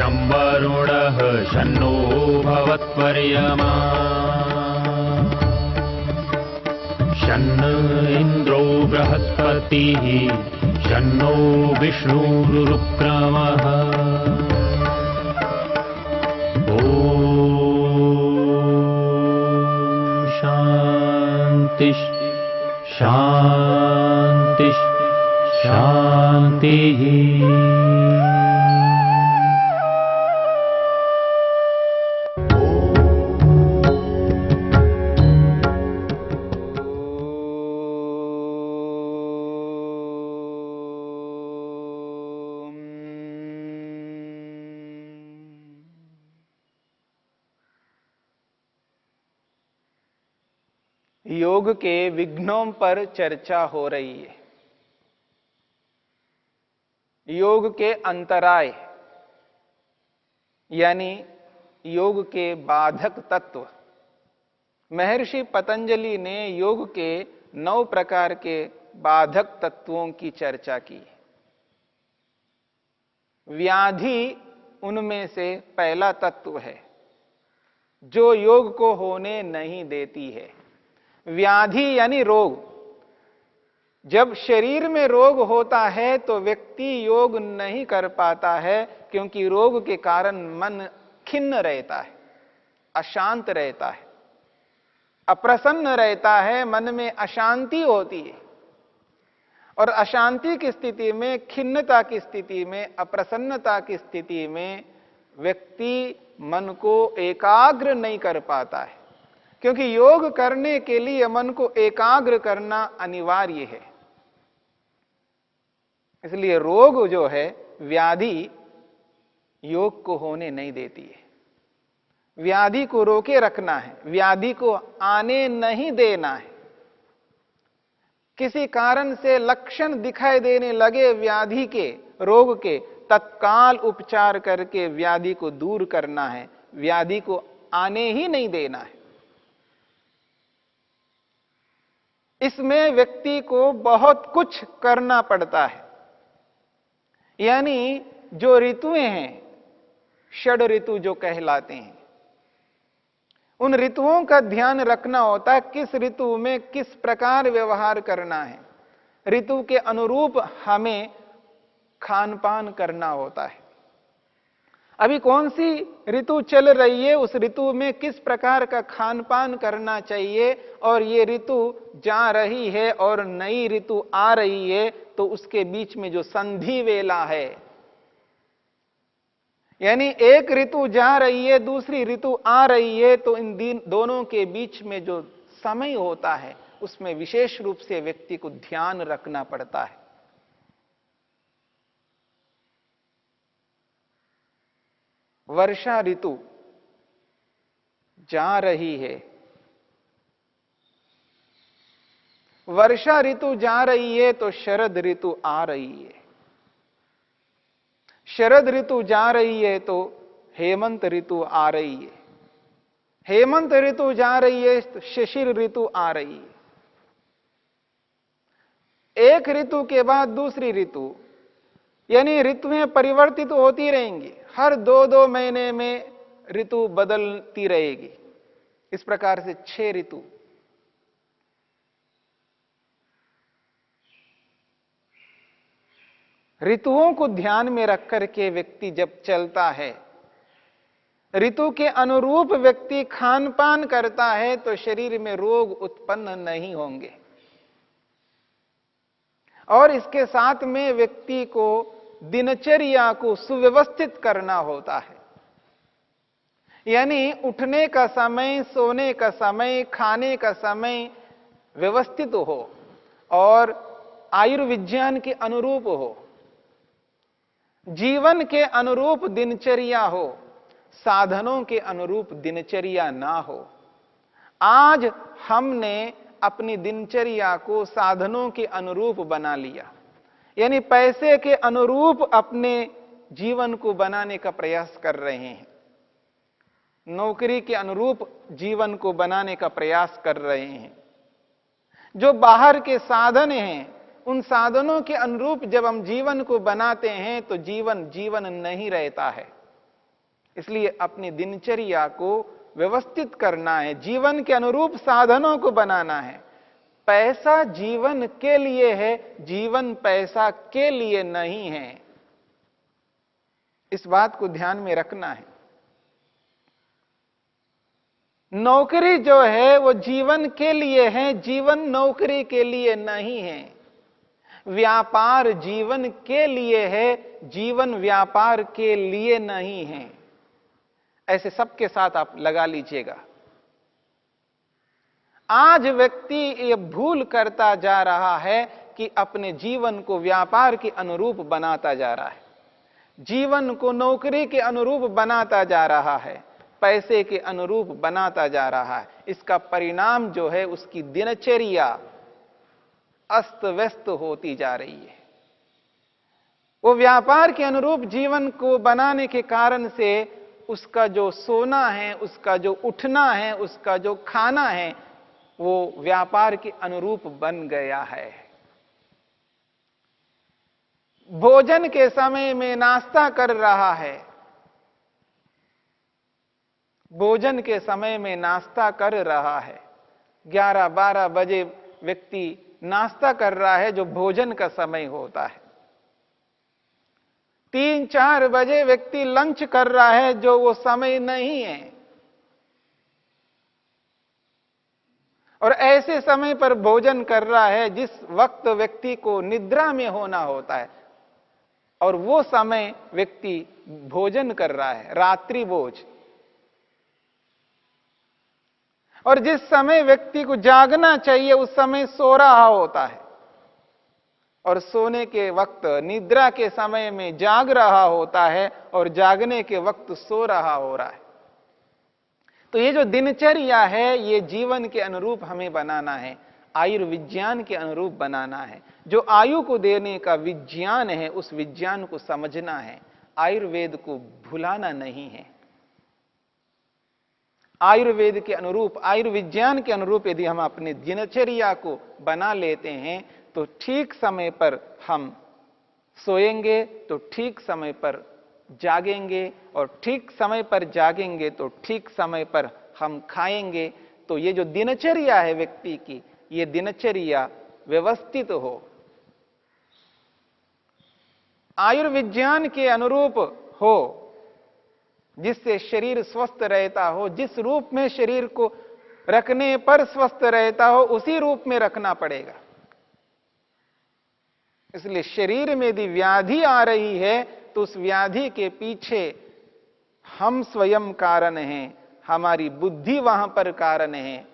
शं वरुणः शन्नो भवत्वर्यमा शन्न इन्द्रो बृहस्पतिः शन्नो विष्णुरुक्रमः ॐ शान्ति शान्ति शान्तिः। योग के विघ्नों पर चर्चा हो रही है। योग के अंतराय यानी योग के बाधक तत्व। महर्षि पतंजलि ने योग के 9 प्रकार के बाधक तत्वों की चर्चा की। व्याधि उनमें से पहला तत्व है जो योग को होने नहीं देती है। व्याधि यानी रोग। जब शरीर में रोग होता है तो व्यक्ति योग नहीं कर पाता है, क्योंकि रोग के कारण मन खिन्न रहता है, अशांत रहता है, अप्रसन्न रहता है, मन में अशांति होती है। और अशांति की स्थिति में, खिन्नता की स्थिति में, अप्रसन्नता की स्थिति में व्यक्ति मन को एकाग्र नहीं कर पाता है, क्योंकि योग करने के लिए मन को एकाग्र करना अनिवार्य है। इसलिए रोग जो है, व्याधि, योग को होने नहीं देती है। व्याधि को रोके रखना है, व्याधि को आने नहीं देना है। किसी कारण से लक्षण दिखाई देने लगे व्याधि के, रोग के, तत्काल उपचार करके व्याधि को दूर करना है, व्याधि को आने ही नहीं देना है। इसमें व्यक्ति को बहुत कुछ करना पड़ता है। यानी जो ऋतुएं हैं, षड ऋतु जो कहलाते हैं, उन ऋतुओं का ध्यान रखना होता है। किस ऋतु में किस प्रकार व्यवहार करना है, ऋतु के अनुरूप हमें खान पान करना होता है। अभी कौन सी ऋतु चल रही है, उस ऋतु में किस प्रकार का खान पान करना चाहिए, और ये ऋतु जा रही है और नई ऋतु आ रही है, तो उसके बीच में जो संधि वेला है, यानी एक ऋतु जा रही है, दूसरी ऋतु आ रही है, तो इन दोनों के बीच में जो समय होता है, उसमें विशेष रूप से व्यक्ति को ध्यान रखना पड़ता है। वर्षा ऋतु जा रही है, वर्षा ऋतु जा रही है तो शरद ऋतु आ रही है। शरद ऋतु जा रही है तो हेमंत ऋतु आ रही है। हेमंत ऋतु जा रही है तो शिशिर ऋतु आ रही है। एक ऋतु के बाद दूसरी ऋतु, यानी ऋतुएं परिवर्तित होती रहेंगी। हर 2-2 महीने में ऋतु बदलती रहेगी। इस प्रकार से 6 ऋतु। ऋतुओं को ध्यान में रख करके व्यक्ति जब चलता है, ऋतु के अनुरूप व्यक्ति खान पान करता है, तो शरीर में रोग उत्पन्न नहीं होंगे। और इसके साथ में व्यक्ति को दिनचर्या को सुव्यवस्थित करना होता है। यानी उठने का समय, सोने का समय, खाने का समय व्यवस्थित हो और आयुर्विज्ञान के अनुरूप हो, जीवन के अनुरूप दिनचर्या हो, साधनों के अनुरूप दिनचर्या ना हो। आज हमने अपनी दिनचर्या को साधनों के अनुरूप बना लिया, यानी पैसे के अनुरूप अपने जीवन को बनाने का प्रयास कर रहे हैं, नौकरी के अनुरूप जीवन को बनाने का प्रयास कर रहे हैं। जो बाहर के साधन हैं, उन साधनों के अनुरूप जब हम जीवन को बनाते हैं तो जीवन जीवन नहीं रहता है। इसलिए अपनी दिनचर्या को व्यवस्थित करना है, जीवन के अनुरूप साधनों को बनाना है। पैसा जीवन के लिए है, जीवन पैसा के लिए नहीं है। इस बात को ध्यान में रखना है। नौकरी जो है वो जीवन के लिए है, जीवन नौकरी के लिए नहीं है। व्यापार जीवन के लिए है, जीवन व्यापार के लिए नहीं है। ऐसे सबके साथ आप लगा लीजिएगा। आज व्यक्ति ये भूल करता जा रहा है कि अपने जीवन को व्यापार के अनुरूप बनाता जा रहा है, जीवन को नौकरी के अनुरूप बनाता जा रहा है, पैसे के अनुरूप बनाता जा रहा है। इसका परिणाम जो है उसकी दिनचर्या अस्त व्यस्त होती जा रही है। वो व्यापार के अनुरूप जीवन को बनाने के कारण से उसका जो सोना है, उसका जो उठना है, उसका जो खाना है, वो व्यापार के अनुरूप बन गया है। भोजन के समय में नाश्ता कर रहा है, भोजन के समय में नाश्ता कर रहा है। 11-12 बजे व्यक्ति नाश्ता कर रहा है, जो भोजन का समय होता है। 3-4 बजे व्यक्ति लंच कर रहा है, जो वो समय नहीं है। और ऐसे समय पर भोजन कर रहा है जिस वक्त व्यक्ति को निद्रा में होना होता है, और वो समय व्यक्ति भोजन कर रहा है, रात्रि भोज। और जिस समय व्यक्ति को जागना चाहिए उस समय सो रहा होता है, और सोने के वक्त निद्रा के समय में जाग रहा होता है, और जागने के वक्त सो रहा हो रहा है। तो ये जो दिनचर्या है, ये जीवन के अनुरूप हमें बनाना है, आयुर्विज्ञान के अनुरूप बनाना है। जो आयु को देने का विज्ञान है, उस विज्ञान को समझना है, आयुर्वेद को भुलाना नहीं है। आयुर्वेद के अनुरूप, आयुर्विज्ञान के अनुरूप यदि हम अपनी दिनचर्या को बना लेते हैं, तो ठीक समय पर हम सोएंगे, तो ठीक समय पर जागेंगे, और ठीक समय पर जागेंगे तो ठीक समय पर हम खाएंगे। तो ये जो दिनचर्या है व्यक्ति की, ये दिनचर्या व्यवस्थित हो, आयुर्विज्ञान के अनुरूप हो, जिससे शरीर स्वस्थ रहता हो। जिस रूप में शरीर को रखने पर स्वस्थ रहता हो, उसी रूप में रखना पड़ेगा। इसलिए शरीर में यदि व्याधि आ रही है, तो उस व्याधि के पीछे हम स्वयं कारण हैं, हमारी बुद्धि वहां पर कारण है,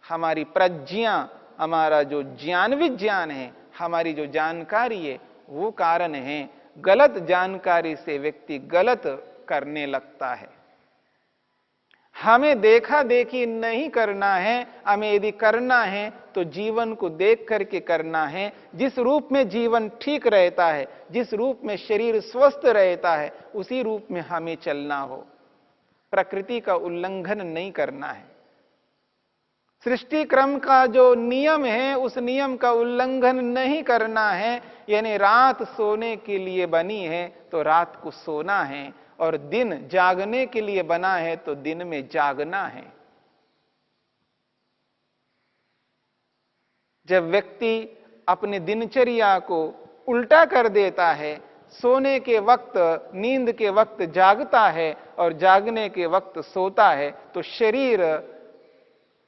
हमारी प्रज्ञा, हमारा जो ज्ञान विज्ञान है, हमारी जो जानकारी है, वो कारण है। गलत जानकारी से व्यक्ति गलत करने लगता है। हमें देखा देखी नहीं करना है, हमें यदि करना है तो जीवन को देख करके करना है। जिस रूप में जीवन ठीक रहता है, जिस रूप में शरीर स्वस्थ रहता है, उसी रूप में हमें चलना हो। प्रकृति का उल्लंघन नहीं करना है। सृष्टि क्रम का जो नियम है, उस नियम का उल्लंघन नहीं करना है। यानी रात सोने के लिए बनी है तो रात को सोना है, और दिन जागने के लिए बना है तो दिन में जागना है। जब व्यक्ति अपनी दिनचर्या को उल्टा कर देता है, सोने के वक्त, नींद के वक्त जागता है और जागने के वक्त सोता है, तो शरीर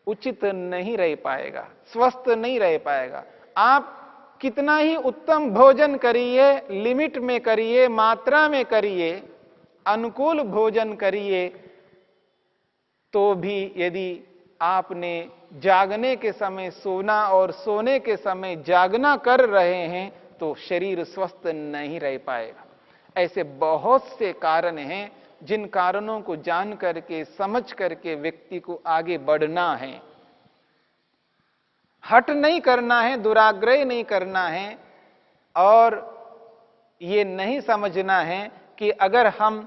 उचित नहीं रह पाएगा, स्वस्थ नहीं रह पाएगा। आप कितना ही उत्तम भोजन करिए, लिमिट में करिए, मात्रा में करिए, अनुकूल भोजन करिए, तो भी यदि आपने जागने के समय सोना और सोने के समय जागना कर रहे हैं, तो शरीर स्वस्थ नहीं रह पाएगा। ऐसे बहुत से कारण हैं, जिन कारणों को जान करके, समझ करके व्यक्ति को आगे बढ़ना है। हट नहीं करना है, दुराग्रह नहीं करना है, और ये नहीं समझना है कि अगर हम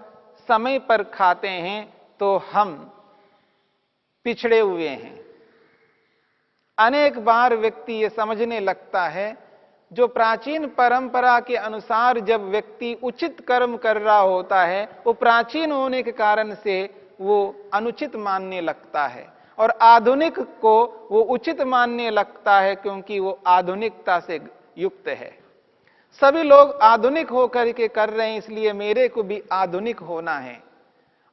समय पर खाते हैं तो हम पिछड़े हुए हैं। अनेक बार व्यक्ति ये समझने लगता है जो प्राचीन परंपरा के अनुसार जब व्यक्ति उचित कर्म कर रहा होता है, वो प्राचीन होने के कारण से वो अनुचित मानने लगता है, और आधुनिक को वो उचित मानने लगता है क्योंकि वो आधुनिकता से युक्त है। सभी लोग आधुनिक होकर के कर रहे हैं, इसलिए मेरे को भी आधुनिक होना है।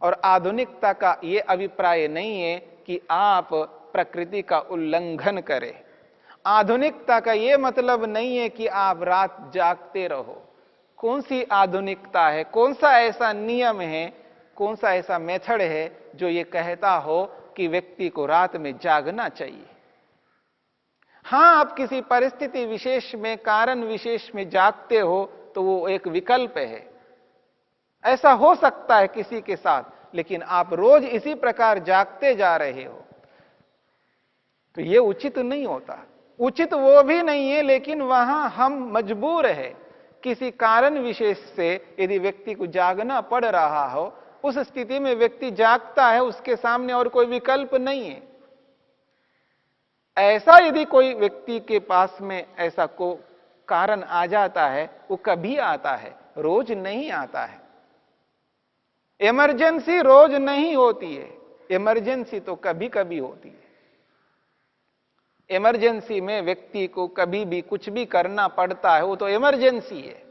और आधुनिकता का ये अभिप्राय नहीं है कि आप प्रकृति का उल्लंघन करें। आधुनिकता का ये मतलब नहीं है कि आप रात जागते रहो। कौन सी आधुनिकता है? कौन सा ऐसा नियम है, कौन सा ऐसा मेथड है जो ये कहता हो कि व्यक्ति को रात में जागना चाहिए? हां, आप किसी परिस्थिति विशेष में, कारण विशेष में जागते हो तो वो एक विकल्प है, ऐसा हो सकता है किसी के साथ, लेकिन आप रोज इसी प्रकार जागते जा रहे हो तो ये उचित नहीं होता। उचित वो भी नहीं है, लेकिन वहां हम मजबूर है। किसी कारण विशेष से यदि व्यक्ति को जागना पड़ रहा हो, उस स्थिति में व्यक्ति जागता है, उसके सामने और कोई विकल्प नहीं है। ऐसा यदि कोई व्यक्ति के पास में ऐसा को कारण आ जाता है, वो कभी आता है, रोज नहीं आता है। इमरजेंसी रोज नहीं होती है, इमरजेंसी तो कभी कभी होती है। इमरजेंसी में व्यक्ति को कभी भी कुछ भी करना पड़ता है, वो तो इमरजेंसी है।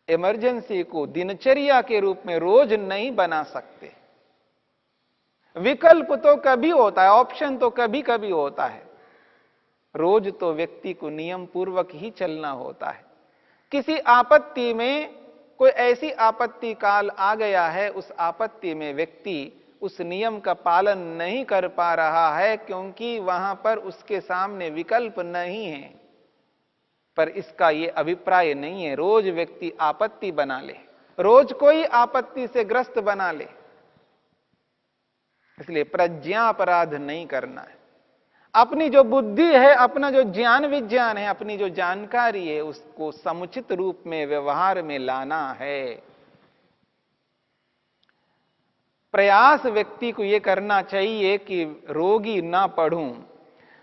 इमरजेंसी को दिनचर्या के रूप में रोज नहीं बना सकते। विकल्प तो कभी होता है, ऑप्शन तो कभी कभी होता है। रोज तो व्यक्ति को नियम पूर्वक ही चलना होता है। किसी आपत्ति में, कोई ऐसी आपत्ति काल आ गया है, उस आपत्ति में व्यक्ति उस नियम का पालन नहीं कर पा रहा है क्योंकि वहां पर उसके सामने विकल्प नहीं है। पर इसका यह अभिप्राय नहीं है रोज व्यक्ति आपत्ति बना ले, रोज कोई आपत्ति से ग्रस्त बना ले। इसलिए प्रज्ञा अपराध नहीं करना है। अपनी जो बुद्धि है, अपना जो ज्ञान विज्ञान है, अपनी जो जानकारी है, उसको समुचित रूप में व्यवहार में लाना है। प्रयास व्यक्ति को यह करना चाहिए कि रोगी ना पढ़ूं।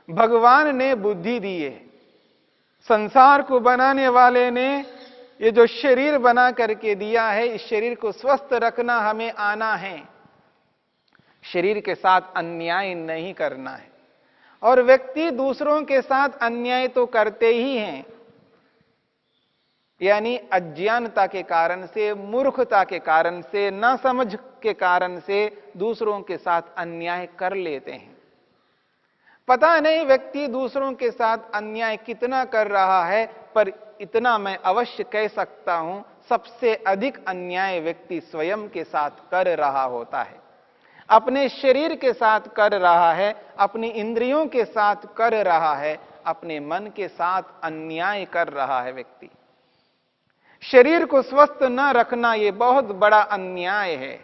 भगवान ने बुद्धि दी है, संसार को बनाने वाले ने ये जो शरीर बना करके दिया है, इस शरीर को स्वस्थ रखना हमें आना है। शरीर के साथ अन्याय नहीं करना है। और व्यक्ति दूसरों के साथ अन्याय तो करते ही हैं, यानी अज्ञानता के कारण से, मूर्खता के कारण से, नासमझ के कारण से दूसरों के साथ अन्याय कर लेते हैं। पता नहीं व्यक्ति दूसरों के साथ अन्याय कितना कर रहा है, पर इतना मैं अवश्य कह सकता हूं, सबसे अधिक अन्याय व्यक्ति स्वयं के साथ कर रहा होता है। अपने शरीर के साथ कर रहा है, अपनी इंद्रियों के साथ कर रहा है, अपने मन के साथ अन्याय कर रहा है व्यक्ति। शरीर को स्वस्थ न रखना यह बहुत बड़ा अन्याय है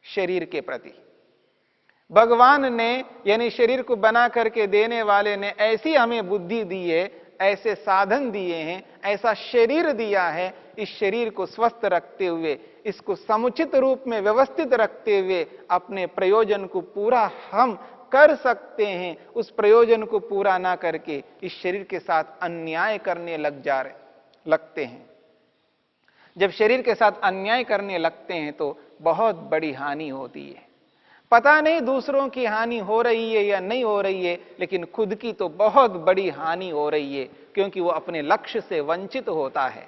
शरीर के प्रति। भगवान ने, यानी शरीर को बना करके देने वाले ने ऐसी हमें बुद्धि दी है, ऐसे साधन दिए हैं, ऐसा शरीर दिया है। इस शरीर को स्वस्थ रखते हुए, इसको समुचित रूप में व्यवस्थित रखते हुए अपने प्रयोजन को पूरा हम कर सकते हैं। उस प्रयोजन को पूरा ना करके इस शरीर के साथ अन्याय करने लगते हैं। जब शरीर के साथ अन्याय करने लगते हैं तो बहुत बड़ी हानि होती है। पता नहीं दूसरों की हानि हो रही है या नहीं हो रही है, लेकिन खुद की तो बहुत बड़ी हानि हो रही है, क्योंकि वो अपने लक्ष्य से वंचित होता है,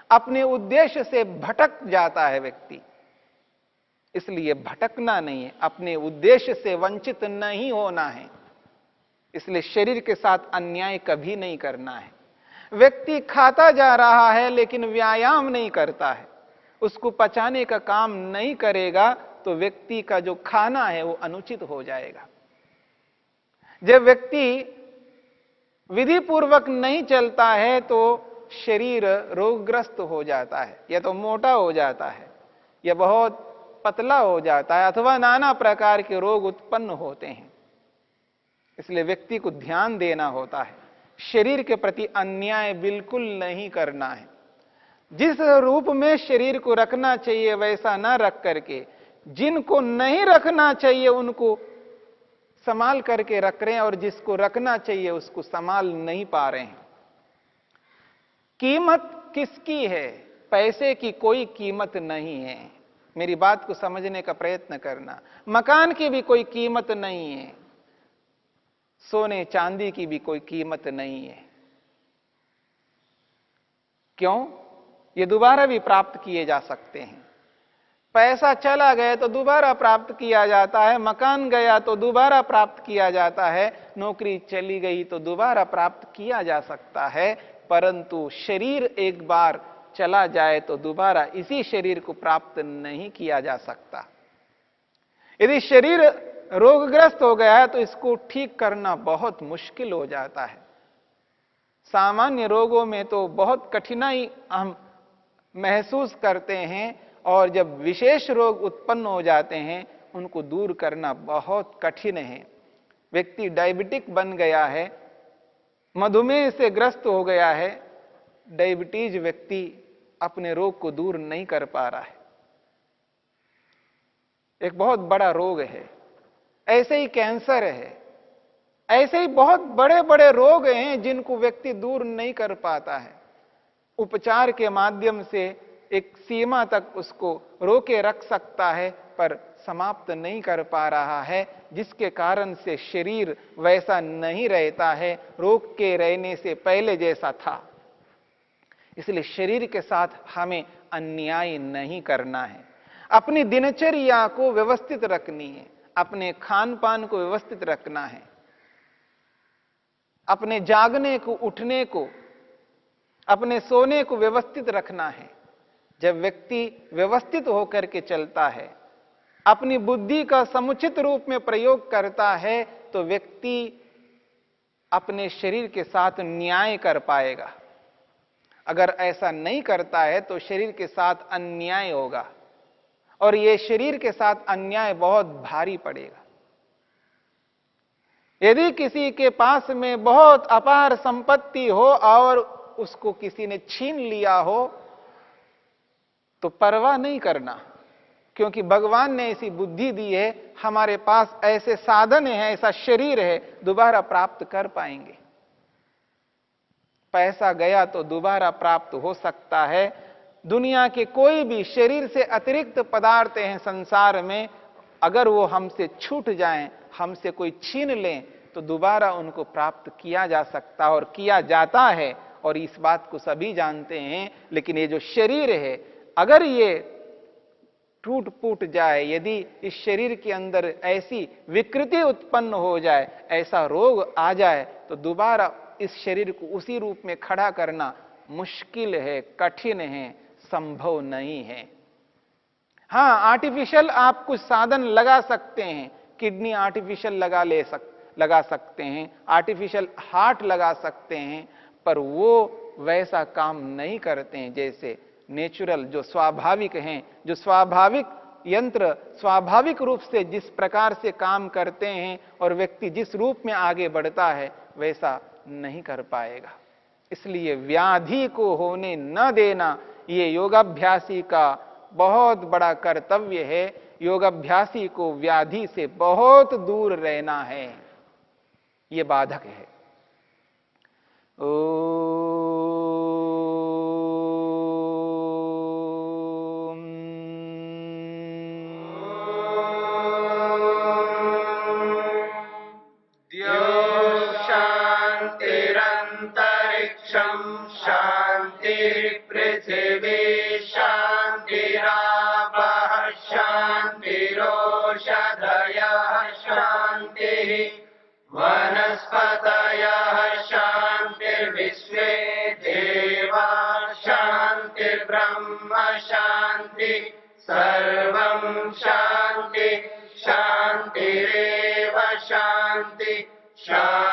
अपने उद्देश्य से भटक जाता है व्यक्ति। इसलिए भटकना नहीं है, अपने उद्देश्य से वंचित नहीं होना है। इसलिए शरीर के साथ अन्याय कभी नहीं करना है। व्यक्ति खाता जा रहा है लेकिन व्यायाम नहीं करता है, उसको पचाने का काम नहीं करेगा तो व्यक्ति का जो खाना है वो अनुचित हो जाएगा। जब व्यक्ति विधि पूर्वक नहीं चलता है तो शरीर रोगग्रस्त हो जाता है, या तो मोटा हो जाता है, या बहुत पतला हो जाता है, अथवा नाना प्रकार के रोग उत्पन्न होते हैं। इसलिए व्यक्ति को ध्यान देना होता है, शरीर के प्रति अन्याय बिल्कुल नहीं करना है। जिस रूप में शरीर को रखना चाहिए वैसा ना रख करके, जिनको नहीं रखना चाहिए उनको संभाल करके रख रहे हैं और जिसको रखना चाहिए उसको संभाल नहीं पा रहे हैं। कीमत किसकी है? पैसे की कोई कीमत नहीं है। मेरी बात को समझने का प्रयत्न करना। मकान की भी कोई कीमत नहीं है, सोने चांदी की भी कोई कीमत नहीं है। क्यों? ये दोबारा भी प्राप्त किए जा सकते हैं। पैसा चला गया तो दोबारा प्राप्त किया जाता है, मकान गया तो दोबारा प्राप्त किया जाता है, नौकरी चली गई तो दोबारा प्राप्त किया जा सकता है, परंतु शरीर एक बार चला जाए तो दोबारा इसी शरीर को प्राप्त नहीं किया जा सकता। यदि शरीर रोगग्रस्त हो गया है तो इसको ठीक करना बहुत मुश्किल हो जाता है। सामान्य रोगों में तो बहुत कठिनाई हम महसूस करते हैं, और जब विशेष रोग उत्पन्न हो जाते हैं उनको दूर करना बहुत कठिन है। व्यक्ति डायबिटिक बन गया है, मधुमेह से ग्रस्त हो गया है, डायबिटीज व्यक्ति अपने रोग को दूर नहीं कर पा रहा है। एक बहुत बड़ा रोग है। ऐसे ही कैंसर है, ऐसे ही बहुत बड़े बड़े रोग हैं जिनको व्यक्ति दूर नहीं कर पाता है। उपचार के माध्यम से एक सीमा तक उसको रोके रख सकता है, पर समाप्त नहीं कर पा रहा है, जिसके कारण से शरीर वैसा नहीं रहता है रोग के रहने से पहले जैसा था। इसलिए शरीर के साथ हमें अन्याय नहीं करना है। अपनी दिनचर्या को व्यवस्थित रखनी है, अपने खान पान को व्यवस्थित रखना है, अपने जागने को, उठने को, अपने सोने को व्यवस्थित रखना है। जब व्यक्ति व्यवस्थित होकर के चलता है, अपनी बुद्धि का समुचित रूप में प्रयोग करता है, तो व्यक्ति अपने शरीर के साथ न्याय कर पाएगा। अगर ऐसा नहीं करता है तो शरीर के साथ अन्याय होगा, और यह शरीर के साथ अन्याय बहुत भारी पड़ेगा। यदि किसी के पास में बहुत अपार संपत्ति हो और उसको किसी ने छीन लिया हो तो परवाह नहीं करना, क्योंकि भगवान ने ऐसी बुद्धि दी है, हमारे पास ऐसे साधन है, ऐसा शरीर है, दोबारा प्राप्त कर पाएंगे। पैसा गया तो दोबारा प्राप्त हो सकता है। दुनिया के कोई भी शरीर से अतिरिक्त पदार्थ हैं संसार में, अगर वो हमसे छूट जाएं, हमसे कोई छीन लें, तो दोबारा उनको प्राप्त किया जा सकता और किया जाता है, और इस बात को सभी जानते हैं। लेकिन ये जो शरीर है, अगर ये टूट फूट जाए, यदि इस शरीर के अंदर ऐसी विकृति उत्पन्न हो जाए, ऐसा रोग आ जाए, तो दोबारा इस शरीर को उसी रूप में खड़ा करना मुश्किल है, कठिन है, संभव नहीं है। हां, आर्टिफिशियल आप कुछ साधन लगा सकते हैं, किडनी आर्टिफिशियल लगा सकते हैं, आर्टिफिशियल हार्ट लगा सकते हैं, पर वो वैसा काम नहीं करते हैं जैसे नेचुरल, जो स्वाभाविक हैं, जो स्वाभाविक यंत्र स्वाभाविक रूप से जिस प्रकार से काम करते हैं और व्यक्ति जिस रूप में आगे बढ़ता है, वैसा नहीं कर पाएगा। इसलिए व्याधि को होने न देना ये योगाभ्यासी का बहुत बड़ा कर्तव्य है। योगाभ्यासी को व्याधि से बहुत दूर रहना है, ये बाधक है। पृथिवी शान्तिरापः शान्तिरोषधयः शान्तिः वनस्पतयः शान्तिर्विश्वे देवा शान्तिर्ब्रह्म शान्ति सर्वं शान्ति शान्तिरेव शान्ति शान्ति